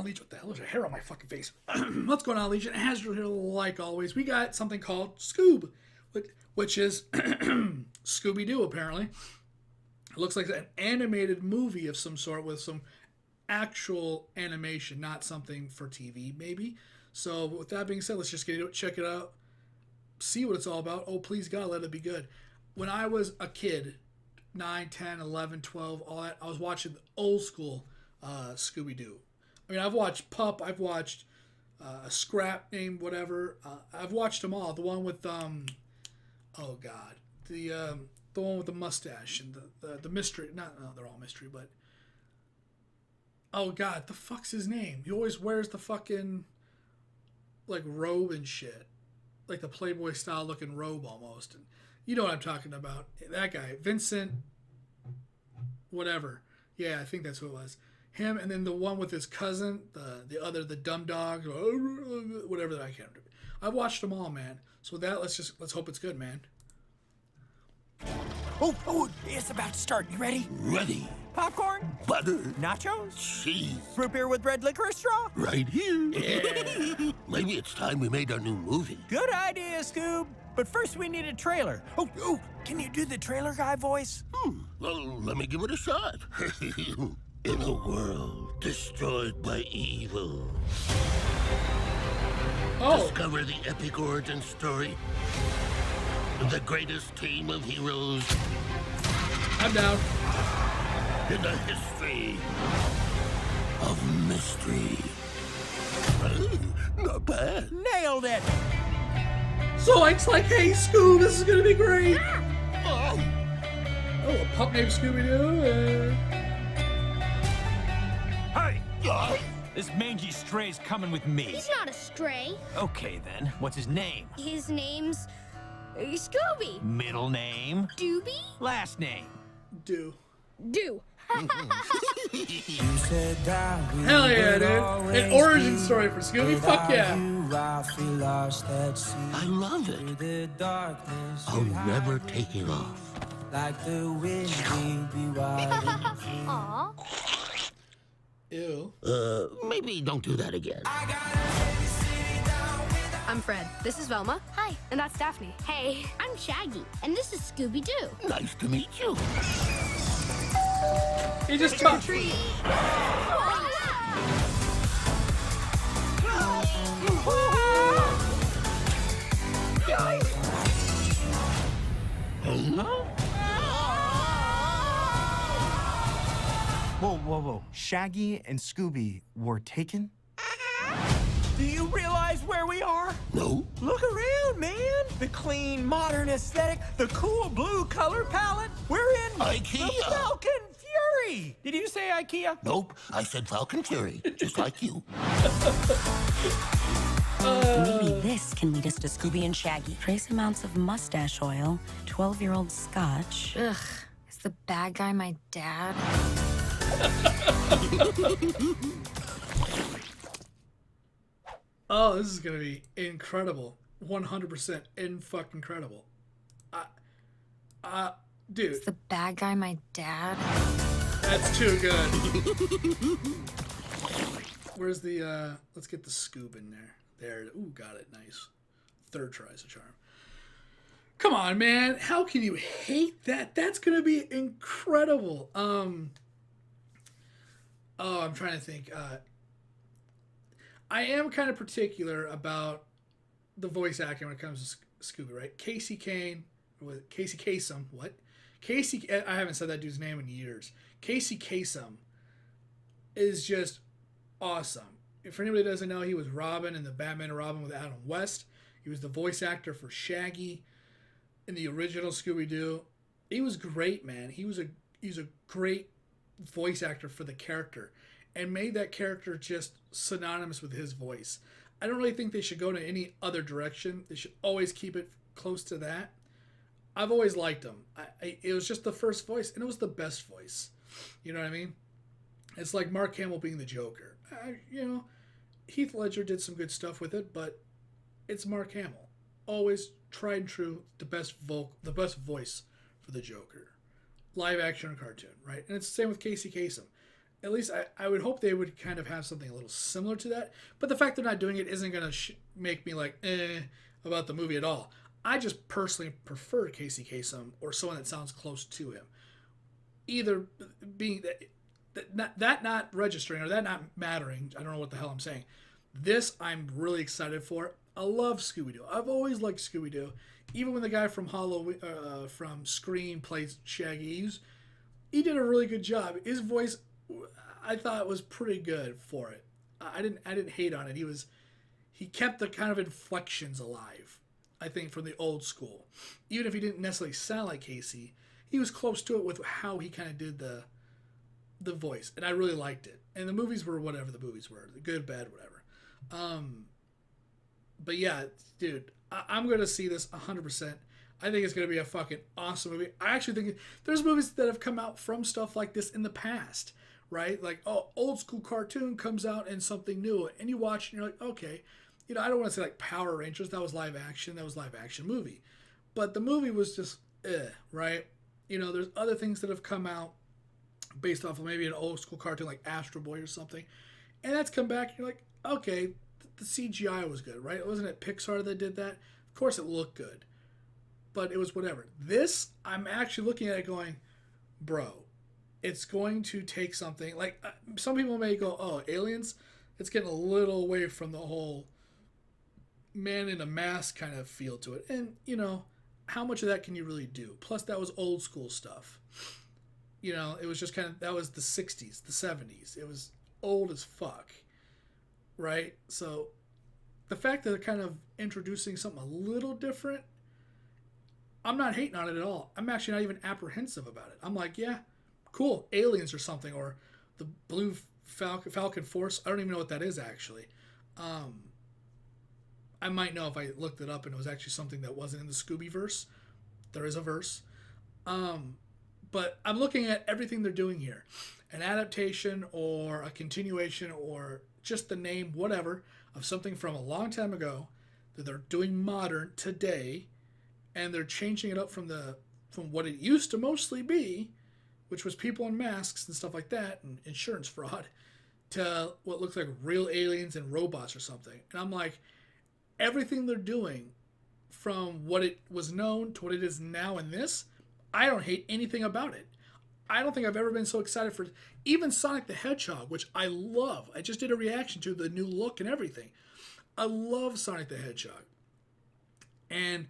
on, Legion? What the hell? There's a hair on my fucking face. What's going on, Legion? Hasdrubal here, like always. We got something called Scoob, which is Scooby-Doo, apparently. It looks like an animated movie of some sort with some actual animation, not something for TV, maybe. So, with that being said, let's just get into it, check it out, see what it's all about. Oh, please, God, let it be good. When I was a kid, 9, 10, 11, 12, all that, I was watching the old school Scooby-Doo. I mean, I've watched Pup, I've watched a Scrap named whatever. I've watched them all. The one with, oh, God, the one with the mustache and the mystery. No, they're all mystery, but oh, God, the fuck's his name? He always wears the fucking, like, robe and shit. Like the Playboy style looking robe almost. And you know what I'm talking about. That guy, Vincent, whatever. Yeah, I think that's who it was. Him, and then the one with his cousin, the dumb dog, whatever that I can't remember. I've watched them all, man. So with that, let's hope it's good, man. Oh, it's about to start. You ready? Ready. Popcorn? Butter. Nachos? Cheese. Root beer with red licorice straw? Right here. Yeah. Maybe it's time we made our new movie. Good idea, Scoob. But first we need a trailer. Oh, can you do the trailer guy voice? Well, let me give it a shot. In a world destroyed by evil. Oh. Discover the epic origin story. The greatest team of heroes I'm down. in the history of mystery. Not bad. Nailed it! So it's like, hey, Scoob, this is going to be great. Oh, Oh, a pup named Scooby-Doo. Hey! yeah. This mangy stray's coming with me. He's not a stray. Okay, then. What's his name? His name's Scooby. Middle name? Doobie? Last name? Do. Do. Hell yeah, dude. An origin story for Scooby? Fuck yeah. I love it. I'll never take it off. Aw. Ew. Maybe don't do that again. I'm Fred. This is Velma. Hi. And that's Daphne. Hey, I'm Shaggy, and this is Scooby-Doo. Nice to meet you. He just talked. Whoa. Shaggy and Scooby were taken? Do you realize where we are? No? Look around, man. The clean, modern aesthetic, the cool blue color palette. We're in IKEA. the Falcon Fury. Did you say IKEA? Nope. I said Falcon Fury, just like you. Maybe this can lead us to Scooby and Shaggy. Trace amounts of mustache oil, 12-year-old scotch. Ugh. Is the bad guy my dad? Oh, this is gonna be incredible. 100% fucking incredible. Dude, Is the bad guy my dad? that's too good. Where's the let's get the Scoob in there. There. Ooh, got it. Nice. Third try's a charm. Come on, man. How can you hate that? That's gonna be incredible. Oh, I'm trying to think. I am kind of particular about the voice acting when it comes to Scooby, right? Casey Kasem, what? I haven't said that dude's name in years. Casey Kasem is just awesome. If anybody doesn't know, he was Robin in the Batman and Robin with Adam West. He was the voice actor for Shaggy in the original Scooby-Doo. He was great, man. He's a great voice actor for the character and made that character just synonymous with his voice. I don't really think they should go to any other direction. They should always keep it close to that. I've always liked him. It was just the first voice, and it was the best voice. You know what I mean? It's like Mark Hamill being the Joker. Heath Ledger did some good stuff with it, but it's Mark Hamill. Always tried and true, the best voice for the Joker. Live action or cartoon, right? And it's the same with Casey Kasem. at least I would hope they would kind of have something a little similar to that. But the fact they're not doing it isn't going to make me like, about the movie at all. I just personally prefer Casey Kasem or someone that sounds close to him. Either being that not registering or that not mattering. I don't know what the hell I'm saying. This I'm really excited for. I love Scooby-Doo. I've always liked Scooby-Doo. Even when the guy from from Scream plays Shaggy, he did a really good job. His voice, I thought, was pretty good for it. I didn't hate on it. He kept the kind of inflections alive, I think, from the old school. Even if he didn't necessarily sound like Casey, he was close to it with how he kind of did the voice, and I really liked it. And the movies were whatever the movies were, good, bad, whatever. But yeah, dude, I'm gonna see this 100%. I think it's gonna be a fucking awesome movie. I actually think there's movies that have come out from stuff like this in the past, right? Like, oh, old school cartoon comes out and something new, and you watch and you're like, okay, you know, I don't want to say like Power Rangers, that was live action movie, but the movie was just right? You know, there's other things that have come out based off of maybe an old school cartoon like Astro Boy or something, and that's come back and you're like, okay, the CGI was good, right? Wasn't it Pixar that did that? Of course it looked good, but it was whatever. This, I'm actually looking at it going, bro, it's going to take something like some people may go, oh, Aliens, it's getting a little away from the whole man in a mask kind of feel to it. And, you know, how much of that can you really do? Plus, that was old school stuff. You know, it was just kind of, that was the 60s, the 70s. It was old as fuck, right? So the fact that they're kind of introducing something a little different, I'm not hating on it at all. I'm actually not even apprehensive about it. I'm like, yeah, cool, Aliens or something, or the Blue Falcon Force. I don't even know what that is, actually. I might know if I looked it up and it was actually something that wasn't in the Scooby-verse. There is a verse. But I'm looking at everything they're doing here. An adaptation or a continuation or just the name, whatever, of something from a long time ago that they're doing modern today, and they're changing it up from what it used to mostly be, which was people in masks and stuff like that, and insurance fraud, to what looks like real aliens and robots or something. And I'm like, everything they're doing from what it was known to what it is now in this, I don't hate anything about it. I don't think I've ever been so excited for even Sonic the Hedgehog, which I love. I just did a reaction to the new look and everything. I love Sonic the Hedgehog. And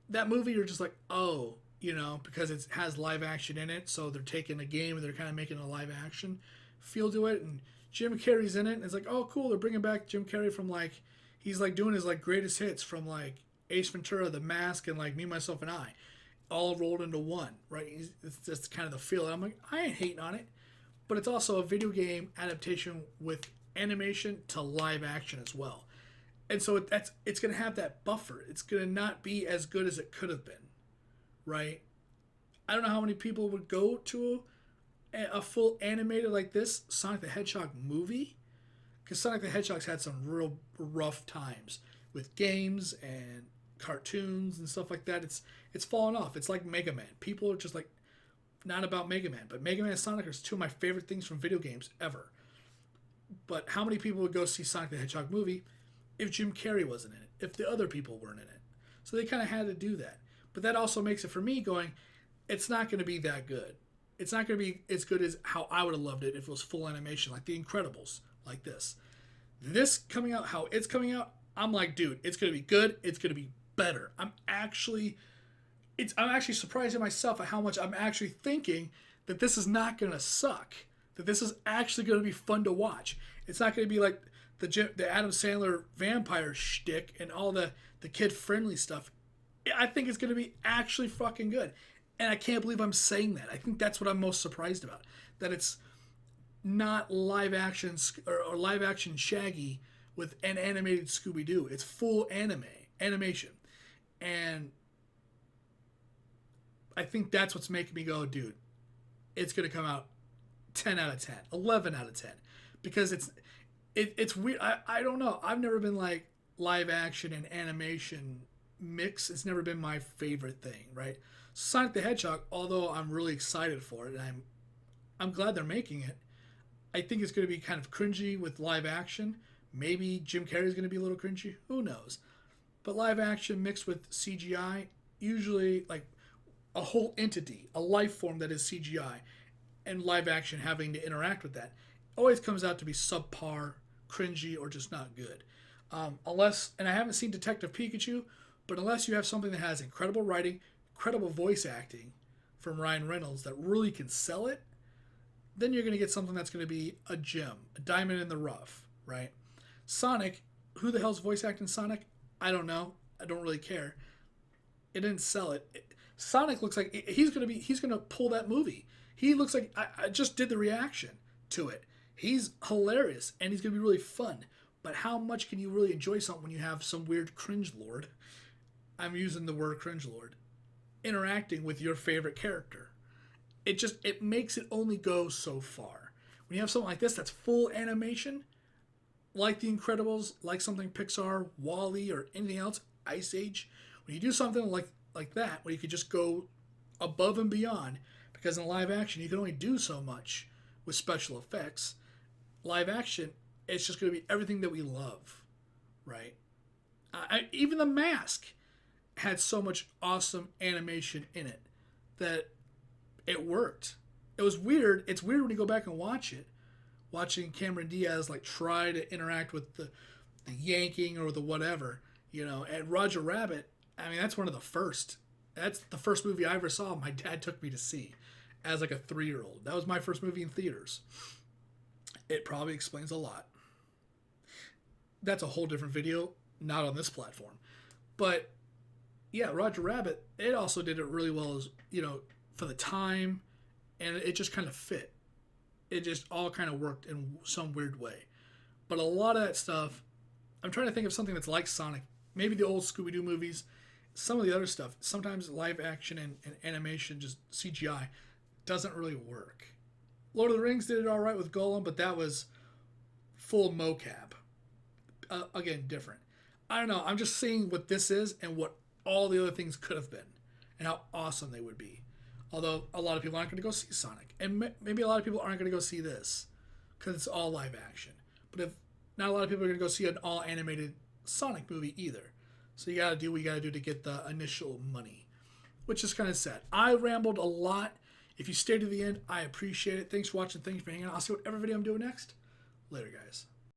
that movie, you're just like, oh, you know, because it has live action in it, so they're taking a game and they're kind of making a live action feel to it, and Jim Carrey's in it, and it's like, oh, cool, they're bringing back Jim Carrey from, like, he's, like, doing his, like, greatest hits from, like, Ace Ventura, The Mask, and, like, Me, Myself, and I, all rolled into one, right? It's just kind of the feel. And I'm like, I ain't hating on it, but it's also a video game adaptation with animation to live action as well. And so it's going to have that buffer. It's going to not be as good as it could have been, right? I don't know how many people would go to a full animated like this Sonic the Hedgehog movie, because Sonic the Hedgehog's had some real rough times with games and cartoons and stuff like that. It's fallen off. It's like Mega Man. People are just like, not about Mega Man, but Mega Man and Sonic are two of my favorite things from video games ever. But how many people would go see Sonic the Hedgehog movie if Jim Carrey wasn't in it, if the other people weren't in it? So they kind of had to do that. But that also makes it for me going, it's not going to be that good. It's not going to be as good as how I would have loved it if it was full animation, like The Incredibles, like this. This coming out, how it's coming out, I'm like, dude, it's going to be good. It's going to be better. I'm actually surprised at myself at how much I'm actually thinking that this is not going to suck. That this is actually going to be fun to watch. It's not going to be like the Adam Sandler vampire shtick and all the kid-friendly stuff. I think it's going to be actually fucking good. And I can't believe I'm saying that. I think that's what I'm most surprised about. That it's not live action or live action Shaggy with an animated Scooby-Doo. It's full animation. And I think that's what's making me go, dude, it's going to come out 10 out of 10, 11 out of 10. Because it's weird. I don't know. I've never been like live action and animation mix. It's never been my favorite thing, right? Sonic the Hedgehog, although I'm really excited for it, and I'm glad they're making it, I think it's going to be kind of cringy with live action. Maybe Jim Carrey's going to be a little cringy. Who knows? But live action mixed with CGI, usually like a whole entity, a life form that is CGI, and live action having to interact with that, always comes out to be subpar, cringy, or just not good. Unless, and I haven't seen Detective Pikachu, but unless you have something that has incredible writing, incredible voice acting from Ryan Reynolds that really can sell it, then you're going to get something that's going to be a gem, a diamond in the rough, right? Sonic, who the hell's voice acting Sonic? I don't know. I don't really care. It didn't sell it. Sonic looks like he's going to pull that movie. He looks like, I just did the reaction to it. He's hilarious and he's going to be really fun. But how much can you really enjoy something when you have some weird cringe lord, I'm using the word cringe lord, interacting with your favorite character? It makes it only go so far. When you have something like this that's full animation, like The Incredibles, like something Pixar, Wall-E, or anything else, Ice Age, when you do something like that, where you could just go above and beyond, because in live action you can only do so much with special effects. Live action, it's just going to be everything that we love, right? Even The Mask had so much awesome animation in it that it worked. It was weird. It's weird when you go back and watch it, watching Cameron Diaz like try to interact with the yanking or the whatever, And Roger Rabbit, I mean, that's one of the first. That's the first movie I ever saw. My dad took me to see as like a 3-year-old. That was my first movie in theaters. It probably explains a lot. That's a whole different video, not on this platform. But yeah, Roger Rabbit, it also did it really well as, for the time, and it just kind of fit. It just all kind of worked in some weird way. But a lot of that stuff, I'm trying to think of something that's like Sonic. Maybe the old Scooby-Doo movies. Some of the other stuff, sometimes live action and animation, just CGI, doesn't really work. Lord of the Rings did it all right with Gollum, but that was full mocap. Again, different. I don't know. I'm just seeing what this is and what all the other things could have been and how awesome they would be. Although a lot of people aren't going to go see Sonic. And maybe a lot of people aren't going to go see this because it's all live action. But if not a lot of people are going to go see an all animated Sonic movie either. So you got to do what you got to do to get the initial money, which is kind of sad. I rambled a lot. If you stay to the end, I appreciate it. Thanks for watching. Thanks for hanging out. I'll see whatever video I'm doing next. Later, guys.